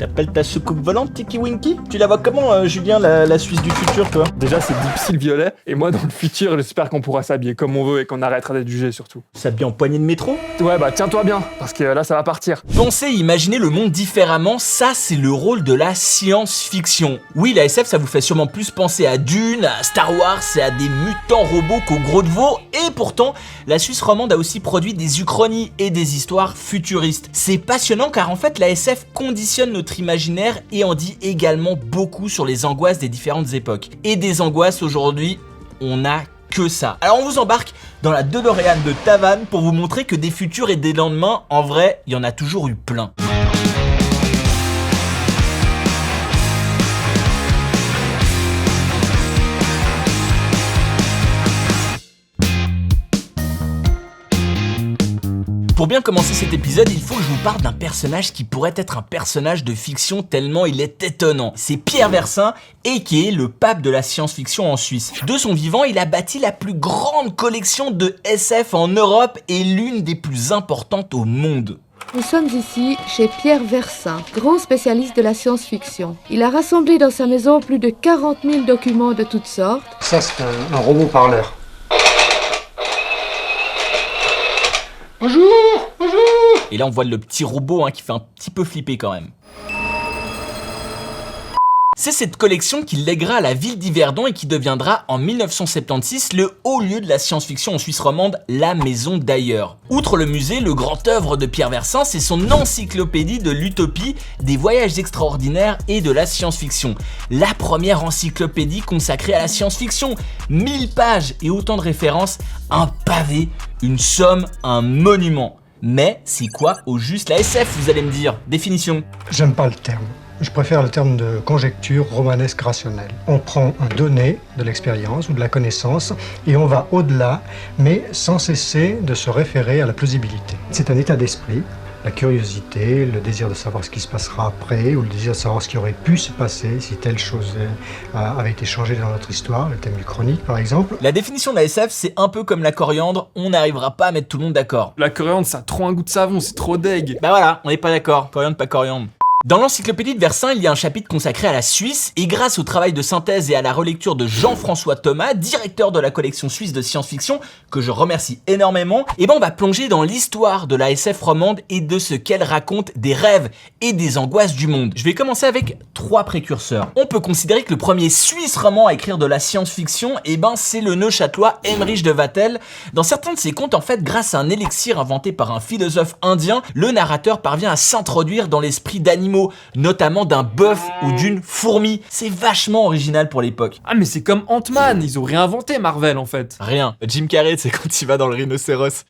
T'appelles ta soucoupe volante, Tiki Winky? Tu la vois comment, Julien, la Suisse du futur, toi? Déjà, c'est difficile violet, et moi, dans le futur, j'espère qu'on pourra s'habiller comme on veut et qu'on arrêtera d'être jugé, surtout. S'habiller en poignée de métro? Ouais, bah tiens-toi bien, parce que là, ça va partir. Penser et imaginer le monde différemment, ça c'est le rôle de la science-fiction. Oui, la SF ça vous fait sûrement plus penser à Dune, à Star Wars et à des mutants robots qu'au Gros de Veau, et pourtant, la Suisse romande a aussi produit des uchronies et des histoires futuristes. C'est passionnant car en fait la SF conditionne notre imaginaire et en dit également beaucoup sur les angoisses des différentes époques. Et des angoisses aujourd'hui, on a que ça. Alors on vous embarque dans la DeLorean de Tavannes pour vous montrer que des futurs et des lendemains, en vrai, il y en a toujours eu plein. Pour bien commencer cet épisode, il faut que je vous parle d'un personnage qui pourrait être un personnage de fiction tellement il est étonnant. C'est Pierre Versin, a.k.a. le pape de la science-fiction en Suisse. De son vivant, il a bâti la plus grande collection de SF en Europe et l'une des plus importantes au monde. Nous sommes ici chez Pierre Versin, grand spécialiste de la science-fiction. Il a rassemblé dans sa maison plus de 40 000 documents de toutes sortes. Ça, c'est un robot parleur. Bonjour, bonjour. Et là on voit le petit robot qui fait un petit peu flipper quand même. C'est cette collection qu'il lèguera à la ville d'Yverdon et qui deviendra en 1976 le haut lieu de la science-fiction en Suisse romande, la Maison d'Ailleurs. Outre le musée, le grand œuvre de Pierre Versin, c'est son encyclopédie de l'utopie, des voyages extraordinaires et de la science-fiction. La première encyclopédie consacrée à la science-fiction. 1000 pages et autant de références, un pavé, une somme, un monument. Mais c'est quoi au juste la SF, vous allez me dire? Définition. J'aime pas le terme. Je préfère le terme de conjecture romanesque rationnelle. On prend un donné de l'expérience ou de la connaissance et on va au-delà, mais sans cesser de se référer à la plausibilité. C'est un état d'esprit, la curiosité, le désir de savoir ce qui se passera après ou le désir de savoir ce qui aurait pu se passer si telle chose avait été changée dans notre histoire, le thème du chronique par exemple. La définition de la SF, c'est un peu comme la coriandre, on n'arrivera pas à mettre tout le monde d'accord. La coriandre, ça a trop un goût de savon, c'est trop deg. Bah voilà, on n'est pas d'accord, coriandre pas coriandre. Dans l'encyclopédie de Versin, il y a un chapitre consacré à la Suisse et grâce au travail de synthèse et à la relecture de Jean-François Thomas, directeur de la collection suisse de science-fiction, que je remercie énormément, on va plonger dans l'histoire de la SF romande et de ce qu'elle raconte des rêves et des angoisses du monde. Je vais commencer avec 3 précurseurs. On peut considérer que le premier Suisse roman à écrire de la science-fiction, c'est le neuchâtelois Emmerich de Vattel. Dans certains de ses contes, en fait, grâce à un élixir inventé par un philosophe indien, le narrateur parvient à s'introduire dans l'esprit d'animaux, notamment d'un bœuf ou d'une fourmi. C'est vachement original pour l'époque. Ah mais c'est comme Ant-Man, ils ont réinventé Marvel en fait. Rien. Jim Carrey, c'est quand il va dans le rhinocéros.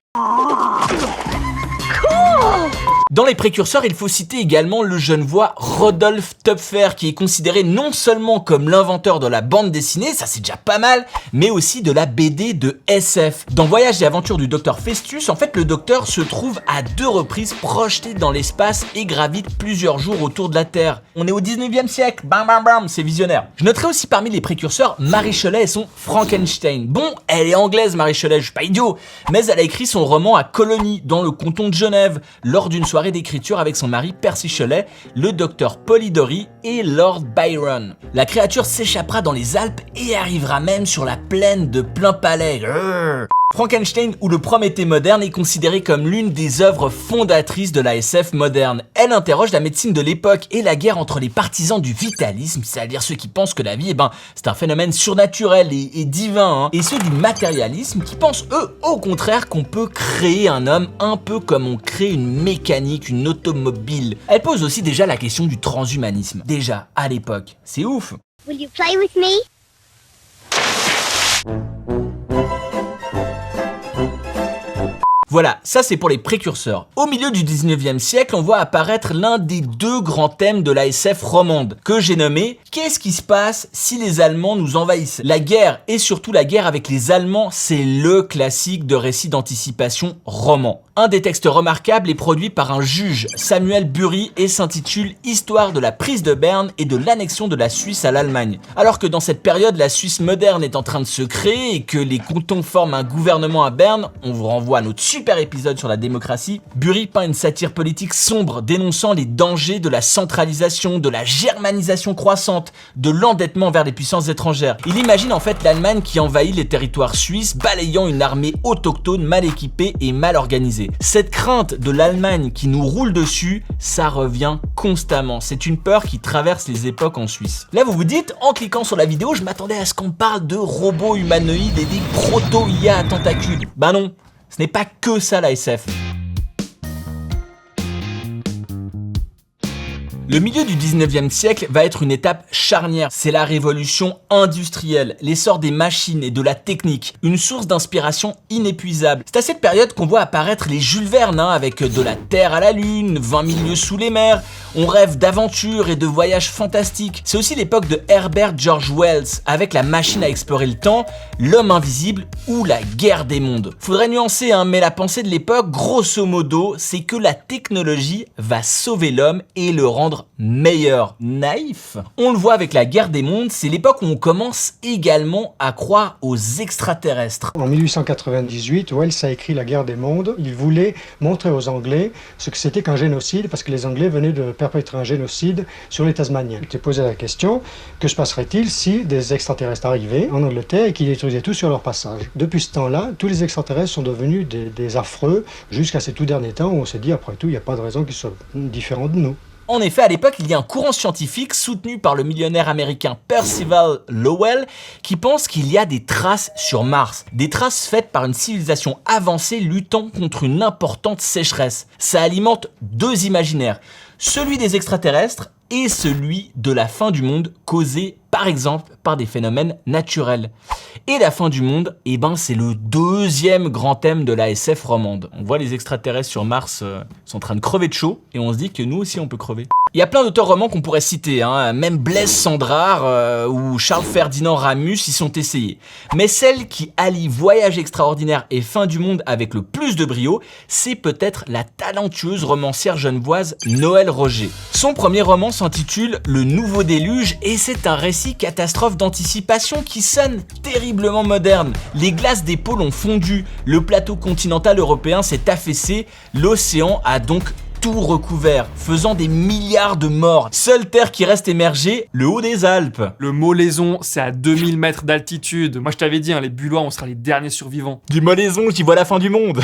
Dans les précurseurs, il faut citer également le genevois Rodolphe Töpffer qui est considéré non seulement comme l'inventeur de la bande dessinée, ça c'est déjà pas mal, mais aussi de la BD de SF. Dans Voyage et aventures du docteur Festus, en fait le docteur se trouve à 2 reprises projeté dans l'espace et gravite plusieurs jours autour de la Terre. On est au 19e siècle, bam bam bam, c'est visionnaire. Je noterai aussi parmi les précurseurs Marie Shelley et son Frankenstein. Bon, elle est anglaise Marie Shelley, je suis pas idiot, mais elle a écrit son roman à Colonie, dans le canton de Genève, lors d'une soirée d'écriture avec son mari Percy Shelley, le docteur Polidori et Lord Byron. La créature s'échappera dans les Alpes et arrivera même sur la plaine de Plainpalais. Frankenstein ou le Prométhée moderne est considéré comme l'une des œuvres fondatrices de la SF moderne. Elle interroge la médecine de l'époque et la guerre entre les partisans du vitalisme, c'est-à-dire ceux qui pensent que la vie, c'est un phénomène surnaturel et divin, et ceux du matérialisme qui pensent, eux, au contraire, qu'on peut créer un homme un peu comme on crée une mécanique, une automobile. Elle pose aussi déjà la question du transhumanisme. Déjà, à l'époque. C'est ouf. Will you play with me? Voilà, ça c'est pour les précurseurs. Au milieu du 19e siècle, on voit apparaître l'un des 2 grands thèmes de la SF romande, que j'ai nommé « Qu'est-ce qui se passe si les Allemands nous envahissent ?» La guerre, et surtout la guerre avec les Allemands, c'est le classique de récit d'anticipation roman. Un des textes remarquables est produit par un juge, Samuel Bury, et s'intitule « Histoire de la prise de Berne et de l'annexion de la Suisse à l'Allemagne ». Alors que dans cette période, la Suisse moderne est en train de se créer et que les cantons forment un gouvernement à Berne, on vous renvoie à notre sujet super épisode sur la démocratie, Bury peint une satire politique sombre dénonçant les dangers de la centralisation, de la germanisation croissante, de l'endettement vers les puissances étrangères. Il imagine en fait l'Allemagne qui envahit les territoires suisses, balayant une armée autochtone mal équipée et mal organisée. Cette crainte de l'Allemagne qui nous roule dessus, ça revient constamment. C'est une peur qui traverse les époques en Suisse. Là vous vous dites, en cliquant sur la vidéo, je m'attendais à ce qu'on parle de robots humanoïdes et des proto-IA à tentacules. Bah non, ce n'est pas que ça la SF. Le milieu du 19e siècle va être une étape charnière. C'est la révolution industrielle, l'essor des machines et de la technique, une source d'inspiration inépuisable. C'est à cette période qu'on voit apparaître les Jules Verne, avec de la Terre à la Lune, 20 000 lieues sous les mers. On rêve d'aventures et de voyages fantastiques. C'est aussi l'époque de Herbert George Wells, avec la machine à explorer le temps, l'homme invisible ou la guerre des mondes. Faudrait nuancer, mais la pensée de l'époque, grosso modo, c'est que la technologie va sauver l'homme et le rendre meilleur. Naïf. On le voit avec la guerre des mondes, c'est l'époque où on commence également à croire aux extraterrestres. En 1898, Wells a écrit La guerre des mondes. Il voulait montrer aux Anglais ce que c'était qu'un génocide, parce que les Anglais venaient de perpétrer un génocide sur les Tasmaniens. Il s'est posé la question, que se passerait-il si des extraterrestres arrivaient en Angleterre et qu'ils détruisaient tout sur leur passage? Depuis ce temps-là, tous les extraterrestres sont devenus des affreux, jusqu'à ces tout derniers temps où on s'est dit, après tout, il n'y a pas de raison qu'ils soient différents de nous. En effet, à l'époque, il y a un courant scientifique soutenu par le millionnaire américain Percival Lowell qui pense qu'il y a des traces sur Mars. Des traces faites par une civilisation avancée luttant contre une importante sécheresse. Ça alimente deux imaginaires, celui des extraterrestres et celui de la fin du monde causée par exemple par des phénomènes naturels. Et la fin du monde, c'est le deuxième grand thème de la SF romande. On voit les extraterrestres sur Mars sont en train de crever de chaud et on se dit que nous aussi on peut crever. Il y a plein d'auteurs romans qu'on pourrait citer, même Blaise Cendrars ou Charles Ferdinand Ramus y sont essayés. Mais celle qui allie voyage extraordinaire et fin du monde avec le plus de brio, c'est peut-être la talentueuse romancière genevoise Noëlle Roger. Son premier roman s'intitule Le Nouveau Déluge et c'est un récit catastrophe d'anticipation qui sonne terriblement moderne. Les glaces des pôles ont fondu, le plateau continental européen s'est affaissé, l'océan a donc tout recouvert, faisant des milliards de morts. Seule terre qui reste émergée, le haut des Alpes. Le Molaison, c'est à 2000 mètres d'altitude. Moi je t'avais dit, les Bullois, on sera les derniers survivants. Du Molaison, j'y vois la fin du monde.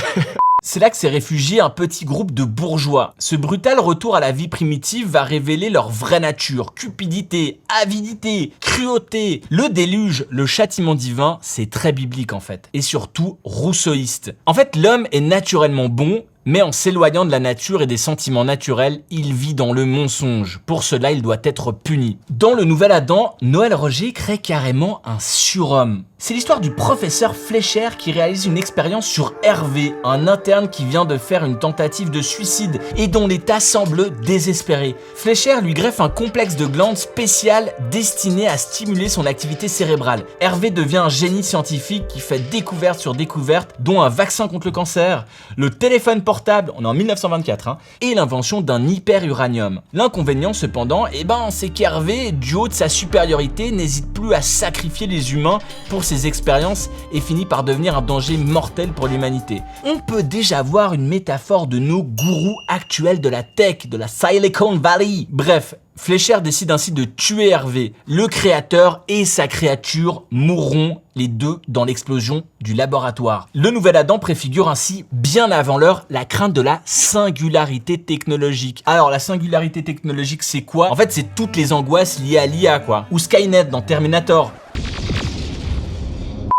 C'est là que s'est réfugié un petit groupe de bourgeois. Ce brutal retour à la vie primitive va révéler leur vraie nature. Cupidité, avidité, cruauté. Le déluge, le châtiment divin, c'est très biblique en fait. Et surtout rousseauiste. En fait, l'homme est naturellement bon, mais en s'éloignant de la nature et des sentiments naturels, il vit dans le mensonge. Pour cela, il doit être puni. Dans le Nouvel Adam, Noëlle Roger crée carrément un surhomme. C'est l'histoire du professeur Fleischer qui réalise une expérience sur Hervé, un interne qui vient de faire une tentative de suicide et dont l'état semble désespéré. Fleischer lui greffe un complexe de glandes spécial destiné à stimuler son activité cérébrale. Hervé devient un génie scientifique qui fait découverte sur découverte, dont un vaccin contre le cancer, le téléphone portable, on est en 1924, et l'invention d'un hyper-uranium. L'inconvénient cependant, c'est qu'Hervé, du haut de sa supériorité, n'hésite plus à sacrifier les humains pour ses expériences et finit par devenir un danger mortel pour l'humanité. On peut déjà voir une métaphore de nos gourous actuels de la tech, de la Silicon Valley. Bref, Fleischer décide ainsi de tuer Hervé. Le créateur et sa créature mourront les deux dans l'explosion du laboratoire. Le Nouvel Adam préfigure ainsi, bien avant l'heure, la crainte de la singularité technologique. Alors la singularité technologique c'est quoi? En fait c'est toutes les angoisses liées à l'IA ou Skynet dans Terminator.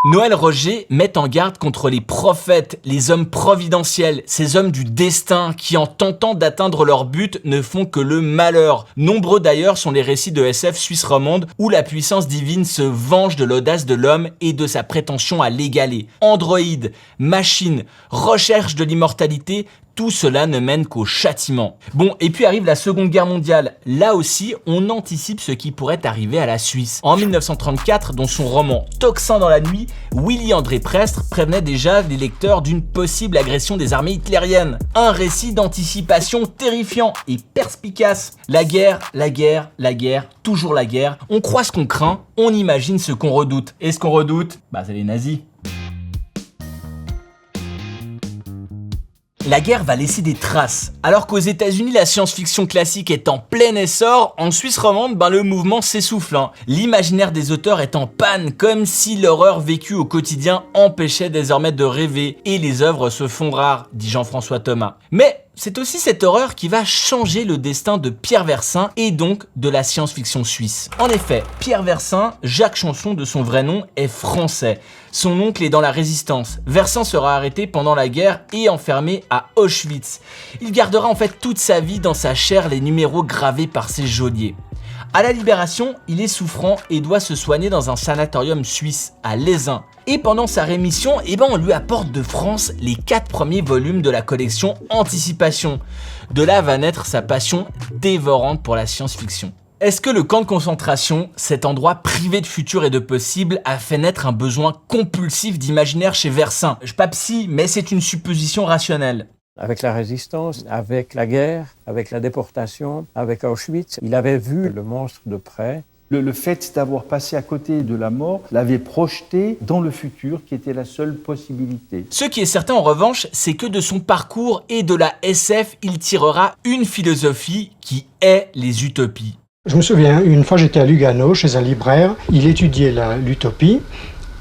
Noëlle Roger met en garde contre les prophètes, les hommes providentiels, ces hommes du destin qui en tentant d'atteindre leur but ne font que le malheur. Nombreux d'ailleurs sont les récits de SF suisse romande où la puissance divine se venge de l'audace de l'homme et de sa prétention à l'égaler. Androïdes, machines, recherche de l'immortalité, tout cela ne mène qu'au châtiment. Bon, et puis arrive la Seconde Guerre mondiale. Là aussi, on anticipe ce qui pourrait arriver à la Suisse. En 1934, dans son roman Tocsin dans la nuit, Willy-André Prestre prévenait déjà les lecteurs d'une possible agression des armées hitlériennes. Un récit d'anticipation terrifiant et perspicace. La guerre, la guerre, la guerre, toujours la guerre. On croit ce qu'on craint, on imagine ce qu'on redoute. Et ce qu'on redoute, c'est les nazis. La guerre va laisser des traces. Alors qu'aux États-Unis, la science-fiction classique est en plein essor, en Suisse romande, le mouvement s'essouffle. L'imaginaire des auteurs est en panne, comme si l'horreur vécue au quotidien empêchait désormais de rêver, et les œuvres se font rares, dit Jean-François Thomas. Mais c'est aussi cette horreur qui va changer le destin de Pierre Versin et donc de la science-fiction suisse. En effet, Pierre Versin, Jacques Chanson de son vrai nom, est français. Son oncle est dans la résistance. Versin sera arrêté pendant la guerre et enfermé à Auschwitz. Il gardera en fait toute sa vie dans sa chair les numéros gravés par ses geôliers. À la Libération, il est souffrant et doit se soigner dans un sanatorium suisse, à Lézin. Et pendant sa rémission, on lui apporte de France les 4 premiers volumes de la collection Anticipation. De là va naître sa passion dévorante pour la science-fiction. Est-ce que le camp de concentration, cet endroit privé de futur et de possible, a fait naître un besoin compulsif d'imaginaire chez Versin? Je suis pas psy, mais c'est une supposition rationnelle. Avec la résistance, avec la guerre, avec la déportation, avec Auschwitz, il avait vu le monstre de près. Le fait d'avoir passé à côté de la mort l'avait projeté dans le futur qui était la seule possibilité. Ce qui est certain en revanche, c'est que de son parcours et de la SF, il tirera une philosophie qui est les utopies. Je me souviens, une fois j'étais à Lugano chez un libraire, il étudiait l'utopie.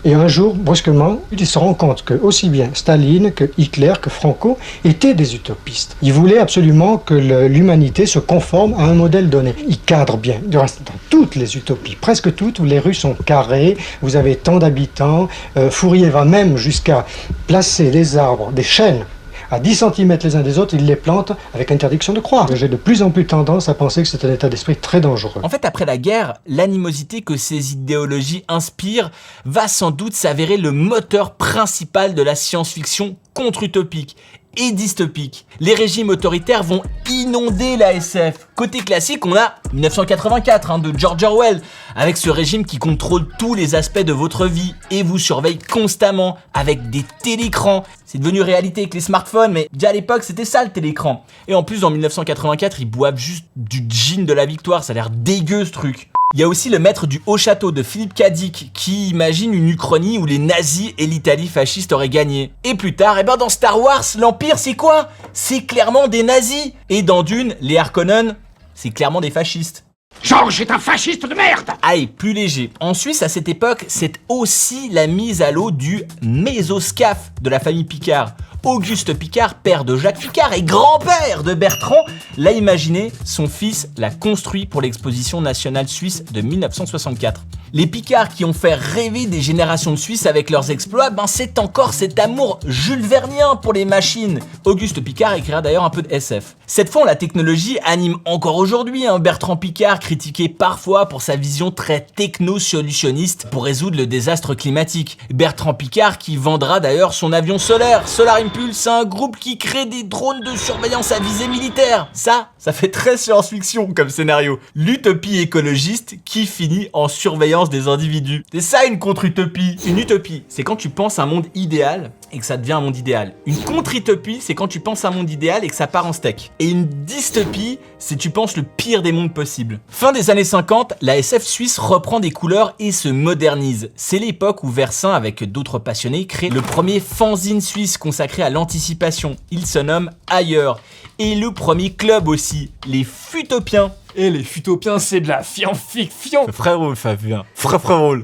Et un jour, brusquement, il se rend compte que aussi bien Staline que Hitler, que Franco étaient des utopistes. Ils voulaient absolument que l'humanité se conforme à un modèle donné. Ils cadrent bien. Du reste, dans toutes les utopies, presque toutes, où les rues sont carrées, vous avez tant d'habitants. Fourier va même jusqu'à placer des arbres, des chênes, à 10 cm les uns des autres, il les plante avec interdiction de croire. J'ai de plus en plus tendance à penser que c'est un état d'esprit très dangereux. En fait, après la guerre, l'animosité que ces idéologies inspirent va sans doute s'avérer le moteur principal de la science-fiction contre-utopique et dystopique. Les régimes autoritaires vont inonder la SF. Côté classique, on a 1984 de George Orwell, avec ce régime qui contrôle tous les aspects de votre vie et vous surveille constamment avec des télécrans. C'est devenu réalité avec les smartphones, mais déjà à l'époque, c'était ça le télécran. Et en plus, en 1984, ils boivent juste du gin de la victoire, ça a l'air dégueu ce truc. Il y a aussi le maître du haut château de Philippe Cadic qui imagine une Uchronie où les nazis et l'Italie fasciste auraient gagné. Et plus tard, dans Star Wars, l'Empire c'est quoi? C'est clairement des nazis. Et dans Dune, les Harkonnen, c'est clairement des fascistes. George est un fasciste de merde! Allez, plus léger. En Suisse, à cette époque, c'est aussi la mise à l'eau du mésoscaphe de la famille Picard. Auguste Picard, père de Jacques Picard et grand-père de Bertrand, l'a imaginé, son fils l'a construit pour l'exposition nationale suisse de 1964. Les Picards qui ont fait rêver des générations de Suisses avec leurs exploits, c'est encore cet amour Jules Vernien pour les machines. Auguste Picard écrira d'ailleurs un peu de SF. Cette fois, la technologie anime encore aujourd'hui Bertrand Picard, critiqué parfois pour sa vision très techno-solutionniste pour résoudre le désastre climatique. Bertrand Picard qui vendra d'ailleurs son avion solaire, Solar Impulse, un groupe qui crée des drones de surveillance à visée militaire. Ça fait très science-fiction comme scénario. L'utopie écologiste qui finit en surveillance des individus. C'est ça une contre-utopie. Une utopie, c'est quand tu penses à un monde idéal et que ça devient un monde idéal. Une contre-utopie, c'est quand tu penses à un monde idéal et que ça part en steak. Et une dystopie, c'est tu penses le pire des mondes possibles. Fin des années 50, la SF suisse reprend des couleurs et se modernise. C'est l'époque où Versin, avec d'autres passionnés, crée le premier fanzine suisse consacré à l'anticipation. Il se nomme Ailleurs. Et le premier club aussi, les Futopiens. Et les Futopiens, c'est de la fiction. Frérot, Fabien. Frérot.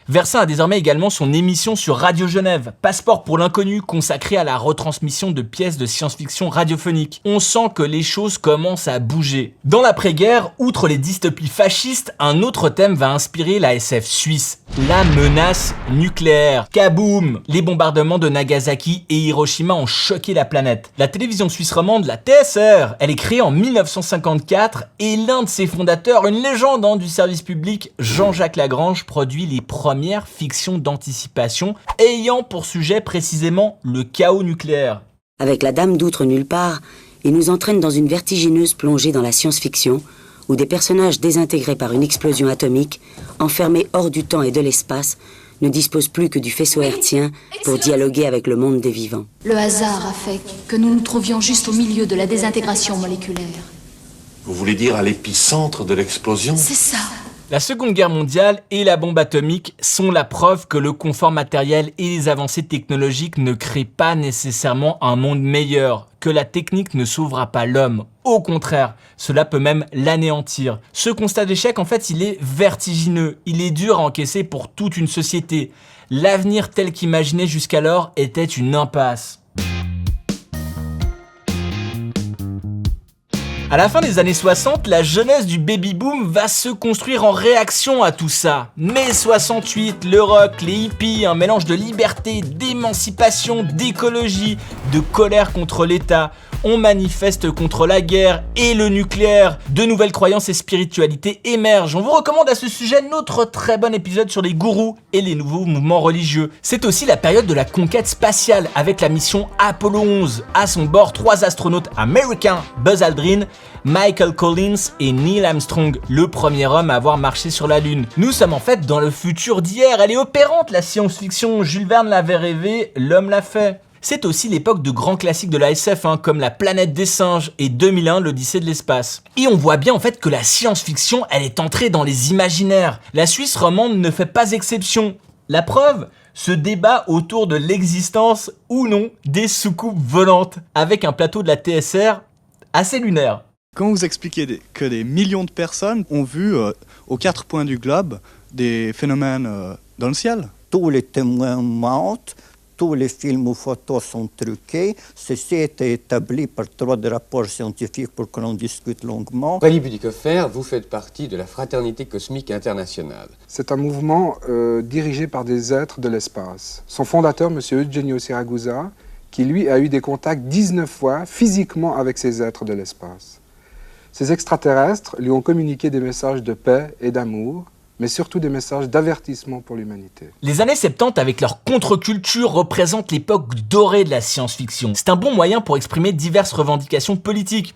Versin a désormais également son émission sur Radio Genève, Passeport pour l'inconnu, consacré à la retransmission de pièces de science-fiction radiophonique. On sent que les choses commencent à bouger. Dans l'après-guerre, outre les dystopies fascistes, un autre thème va inspirer la SF suisse, la menace nucléaire. Kaboom! Les bombardements de Nagasaki et Hiroshima ont choqué la planète. La télévision suisse romande, la TSR, elle est créée en 1954 et l'un de ses fondateurs, une légende du service public, Jean-Jacques Lagrange, produit les premières fictions d'anticipation ayant pour sujet précisément le chaos nucléaire. Avec la Dame d'Outre nulle part, il nous entraîne dans une vertigineuse plongée dans la science-fiction où des personnages désintégrés par une explosion atomique, enfermés hors du temps et de l'espace, ne disposent plus que du faisceau hertzien pour dialoguer avec le monde des vivants. Le hasard a fait que nous nous trouvions juste au milieu de la désintégration moléculaire. Vous voulez dire à l'épicentre de l'explosion? C'est ça. La Seconde Guerre mondiale et la bombe atomique sont la preuve que le confort matériel et les avancées technologiques ne créent pas nécessairement un monde meilleur, que la technique ne sauvera pas l'homme. Au contraire, cela peut même l'anéantir. Ce constat d'échec, en fait, il est vertigineux, il est dur à encaisser pour toute une société. L'avenir tel qu'imaginé jusqu'alors était une impasse. À la fin des années 60, la jeunesse du baby-boom va se construire en réaction à tout ça. Mai 68, le rock, les hippies, un mélange de liberté, d'émancipation, d'écologie, de colère contre l'État. On manifeste contre la guerre et le nucléaire. De nouvelles croyances et spiritualités émergent. On vous recommande à ce sujet notre très bon épisode sur les gourous et les nouveaux mouvements religieux. C'est aussi la période de la conquête spatiale avec la mission Apollo 11. À son bord, 3 astronautes américains, Buzz Aldrin, Michael Collins et Neil Armstrong, le premier homme à avoir marché sur la Lune. Nous sommes en fait dans le futur d'hier. Elle est opérante, la science-fiction. Jules Verne l'avait rêvé, l'homme l'a fait. C'est aussi l'époque de grands classiques de la SF, comme La planète des singes et 2001, l'Odyssée de l'espace. Et on voit bien en fait que la science-fiction, elle est entrée dans les imaginaires. La Suisse romande ne fait pas exception. La preuve, ce débat autour de l'existence ou non des soucoupes volantes, avec un plateau de la TSR assez lunaire. Quand vous expliquez que des millions de personnes ont vu aux 4 points du globe des phénomènes dans le ciel. Tous les témoins mentent. Tous les films ou photos sont truqués. Ceci a été établi par 3 rapports scientifiques pour que l'on discute longuement. Aurélie Bütikofer, vous faites partie de la Fraternité Cosmique Internationale. C'est un mouvement dirigé par des êtres de l'espace. Son fondateur, M. Eugenio Siragusa, qui lui a eu des contacts 19 fois physiquement avec ces êtres de l'espace. Ces extraterrestres lui ont communiqué des messages de paix et d'amour, mais surtout des messages d'avertissement pour l'humanité. Les années 70 avec leur contre-culture représentent l'époque dorée de la science-fiction. C'est un bon moyen pour exprimer diverses revendications politiques.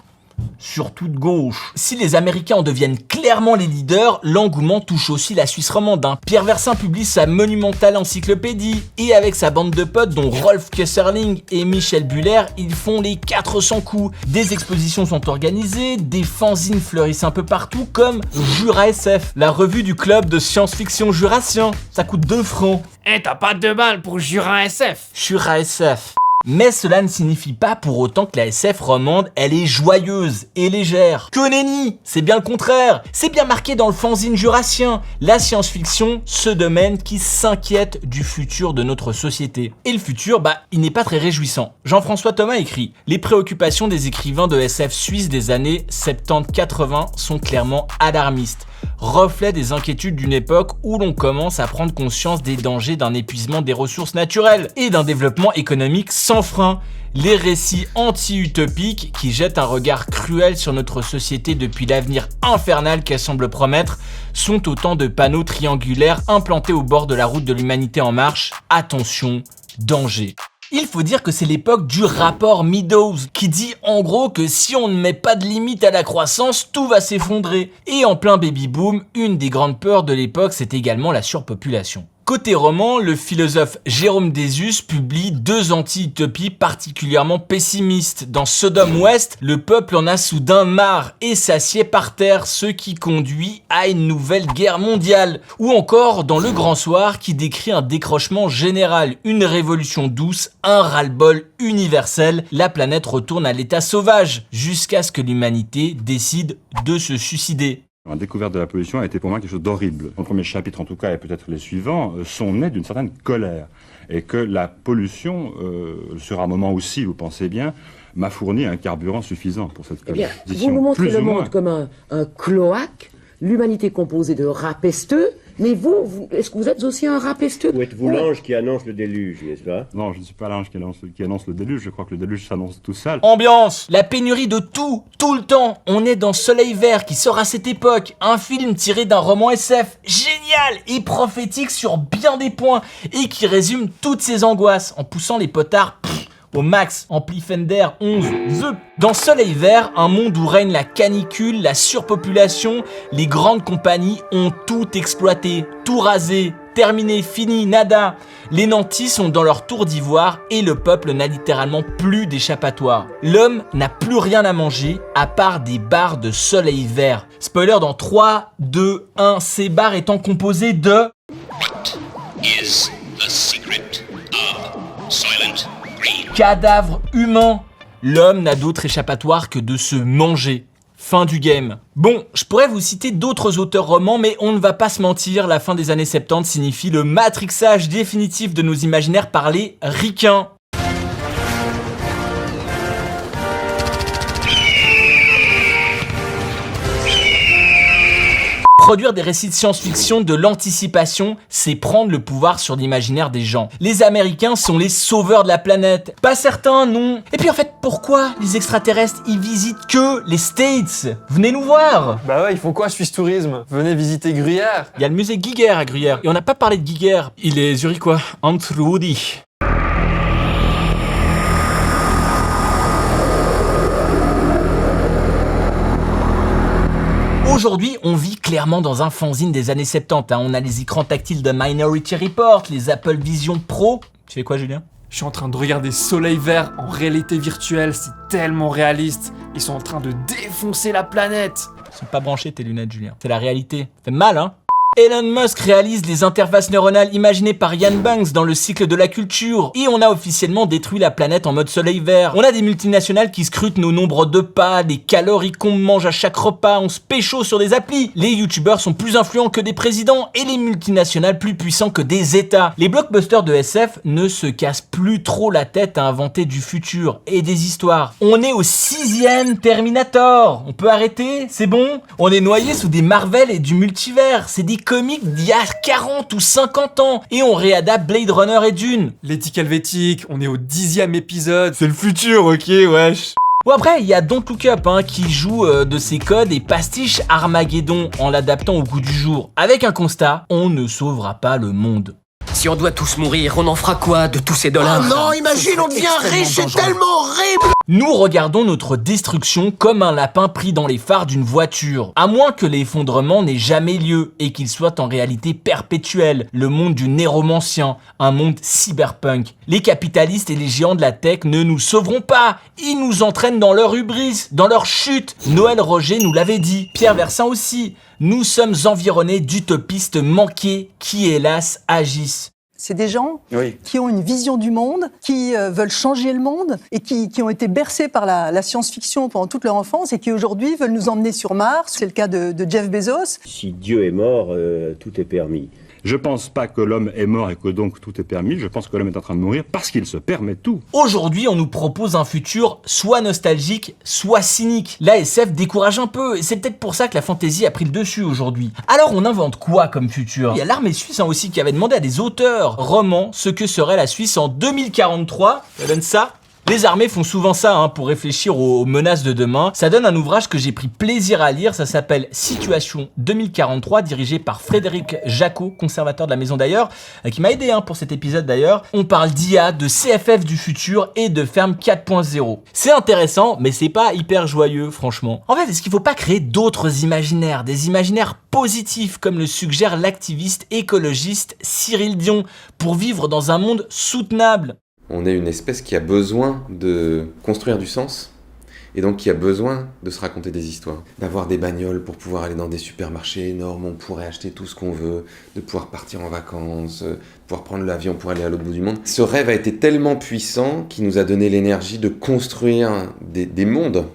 Surtout de gauche. Si les Américains en deviennent clairement les leaders, l'engouement touche aussi la Suisse romande. Pierre Versin publie sa monumentale encyclopédie et avec sa bande de potes dont Rolf Kesserling et Michel Buller, ils font les 400 coups. Des expositions sont organisées, des fanzines fleurissent un peu partout comme Jura SF, la revue du club de science-fiction jurassien. Ça coûte 2 francs. T'as pas 2 balles pour Jura SF. Jura SF. Mais cela ne signifie pas pour autant que la SF romande, elle est joyeuse et légère. Que nenni, c'est bien le contraire. C'est bien marqué dans le fanzine jurassien. La science-fiction, ce domaine qui s'inquiète du futur de notre société. Et le futur, il n'est pas très réjouissant. Jean-François Thomas écrit « Les préoccupations des écrivains de SF suisses des années 70-80 sont clairement alarmistes. Reflet des inquiétudes d'une époque où l'on commence à prendre conscience des dangers d'un épuisement des ressources naturelles et d'un développement économique sans frein. Les récits anti-utopiques qui jettent un regard cruel sur notre société depuis l'avenir infernal qu'elle semble promettre sont autant de panneaux triangulaires implantés au bord de la route de l'humanité en marche. Attention, danger. Il faut dire que c'est l'époque du rapport Meadows, qui dit en gros que si on ne met pas de limite à la croissance, tout va s'effondrer. Et en plein baby-boom, une des grandes peurs de l'époque, c'est également la surpopulation. Côté roman, le philosophe Jérôme Désus publie 2 anti-utopies particulièrement pessimistes. Dans Sodome Ouest, le peuple en a soudain marre et s'assied par terre, ce qui conduit à une nouvelle guerre mondiale. Ou encore dans Le Grand Soir, qui décrit un décrochement général, une révolution douce, un ras-le-bol universel. La planète retourne à l'état sauvage, jusqu'à ce que l'humanité décide de se suicider. La découverte de la pollution a été pour moi quelque chose d'horrible. Mon premier chapitre, en tout cas, et peut-être les suivants, sont nés d'une certaine colère. Et que la pollution, sur un moment aussi, vous pensez bien, m'a fourni un carburant suffisant pour cette colère. Vous nous montrez le monde comme un cloaque, l'humanité composée de rats pesteux, mais vous est-ce que vous êtes aussi un rat pesteux? Ou êtes-vous l'ange qui annonce le déluge, n'est-ce pas? Non, je ne suis pas l'ange qui annonce le déluge, je crois que le déluge s'annonce tout seul. Ambiance, la pénurie de tout le temps. On est dans Soleil Vert qui sort à cette époque, un film tiré d'un roman SF, génial et prophétique sur bien des points, et qui résume toutes ces angoisses en poussant les potards au max, ampli Fender 11, Dans Soleil Vert, un monde où règne la canicule, la surpopulation, les grandes compagnies ont tout exploité, tout rasé, terminé, fini, nada. Les nantis sont dans leur tour d'ivoire et le peuple n'a littéralement plus d'échappatoire. L'homme n'a plus rien à manger à part des barres de soleil vert. Spoiler dans 3, 2, 1, ces barres étant composées de... Is the secret of Soylent Green. Cadavres humains. L'homme n'a d'autre échappatoire que de se manger. Fin du game. Bon, je pourrais vous citer d'autres auteurs romans, mais on ne va pas se mentir, la fin des années 70 signifie le matrixage définitif de nos imaginaires par les ricains. Produire des récits de science-fiction, de l'anticipation, c'est prendre le pouvoir sur l'imaginaire des gens. Les Américains sont les sauveurs de la planète. Pas certains, non. Et puis en fait, pourquoi les extraterrestres, ils visitent que les States? Venez nous voir. Bah ouais, ils font quoi Suisse Tourisme? Venez visiter Gruyère. Il y a le musée Giger à Gruyère. Et on n'a pas parlé de Giger. Il est zurichois. Antrudi. Aujourd'hui, on vit clairement dans un fanzine des années 70. On a les écrans tactiles de Minority Report, les Apple Vision Pro. Tu fais quoi, Julien? Je suis en train de regarder Soleil Vert en réalité virtuelle, c'est tellement réaliste. Ils sont en train de défoncer la planète. Ils sont pas branchés tes lunettes, Julien. C'est la réalité. Ça fait mal, hein? Elon Musk réalise les interfaces neuronales imaginées par Ian Banks dans le cycle de la culture. Et on a officiellement détruit la planète en mode soleil vert. On a des multinationales qui scrutent nos nombres de pas, les calories qu'on mange à chaque repas, on se pécho sur des applis. Les youtubeurs sont plus influents que des présidents et les multinationales plus puissants que des états. Les blockbusters de SF ne se cassent plus trop la tête à inventer du futur et des histoires. On est au 6e Terminator. On peut arrêter? C'est bon? On est noyé sous des Marvel et du multivers. C'est des comics d'il y a 40 ou 50 ans et on réadapte Blade Runner et Dune. L'éthique helvétique, on est au 10e épisode. C'est le futur, ok, wesh. Bon après, il y a Don't Look Up qui joue de ses codes et pastiche Armageddon en l'adaptant au goût du jour. Avec un constat, on ne sauvera pas le monde. Si on doit tous mourir, on en fera quoi de tous ces dollars? Oh non, imagine, on devient riche, c'est tellement horrible! Nous regardons notre destruction comme un lapin pris dans les phares d'une voiture. À moins que l'effondrement n'ait jamais lieu et qu'il soit en réalité perpétuel, le monde du néromancien, un monde cyberpunk. Les capitalistes et les géants de la tech ne nous sauveront pas. Ils nous entraînent dans leur hubris, dans leur chute. Noël Roger nous l'avait dit, Pierre Versin aussi. Nous sommes environnés d'utopistes manqués qui, hélas, agissent. C'est des gens qui ont une vision du monde, qui veulent changer le monde et qui ont été bercés par la science-fiction pendant toute leur enfance et qui aujourd'hui veulent nous emmener sur Mars. C'est le cas de Jeff Bezos. Si Dieu est mort, tout est permis. Je pense pas que l'homme est mort et que donc tout est permis. Je pense que l'homme est en train de mourir parce qu'il se permet tout. Aujourd'hui, on nous propose un futur soit nostalgique, soit cynique. La SF décourage un peu et c'est peut-être pour ça que la fantasy a pris le dessus aujourd'hui. Alors on invente quoi comme futur? Il y a l'armée suisse aussi qui avait demandé à des auteurs romans ce que serait la Suisse en 2043. Ça donne ça. Les armées font souvent ça pour réfléchir aux menaces de demain. Ça donne un ouvrage que j'ai pris plaisir à lire, ça s'appelle Situation 2043, dirigé par Frédéric Jacot, conservateur de la maison d'ailleurs, qui m'a aidé pour cet épisode d'ailleurs. On parle d'IA, de CFF du futur et de ferme 4.0. C'est intéressant, mais c'est pas hyper joyeux, franchement. En fait, est-ce qu'il faut pas créer d'autres imaginaires, des imaginaires positifs, comme le suggère l'activiste écologiste Cyril Dion, pour vivre dans un monde soutenable? On est une espèce qui a besoin de construire du sens et donc qui a besoin de se raconter des histoires. D'avoir des bagnoles pour pouvoir aller dans des supermarchés énormes, on pourrait acheter tout ce qu'on veut, de pouvoir partir en vacances, pouvoir prendre l'avion pour aller à l'autre bout du monde. Ce rêve a été tellement puissant qu'il nous a donné l'énergie de construire des mondes.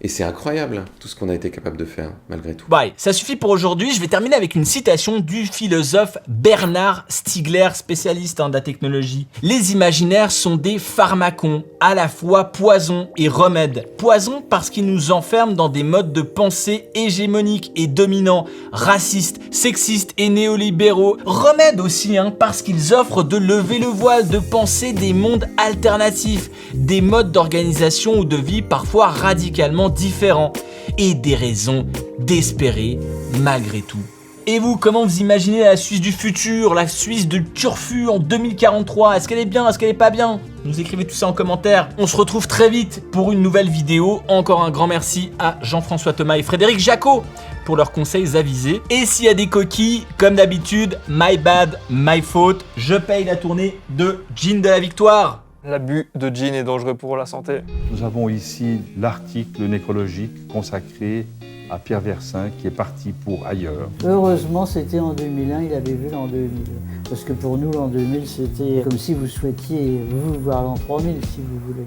Et c'est incroyable, tout ce qu'on a été capable de faire, malgré tout. Bye, ça suffit pour aujourd'hui. Je vais terminer avec une citation du philosophe Bernard Stiegler, spécialiste de la technologie. Les imaginaires sont des pharmacons, à la fois poison et remède. Poison parce qu'ils nous enferment dans des modes de pensée hégémoniques et dominants, racistes, sexistes et néolibéraux. Remède aussi, parce qu'ils offrent de lever le voile, de penser des mondes alternatifs, des modes d'organisation ou de vie parfois radicalement différents et des raisons d'espérer malgré tout. Et vous, comment vous imaginez la Suisse du futur, la Suisse de Turfu en 2043? Est-ce qu'elle est bien, est-ce qu'elle est pas bien? Nous écrivez tout ça en commentaire. On se retrouve très vite pour une nouvelle vidéo. Encore un grand merci à Jean-François Thomas et Frédéric Jacot pour leurs conseils avisés. Et s'il y a des coquilles, comme d'habitude, my bad, my faute, je paye la tournée de Gin de la Victoire. L'abus de gin est dangereux pour la santé. Nous avons ici l'article nécrologique consacré à Pierre Versin qui est parti pour ailleurs. Heureusement, c'était en 2001, il avait vu l'an 2000. Parce que pour nous, l'an 2000, c'était comme si vous souhaitiez vous voir l'an 3000, si vous voulez.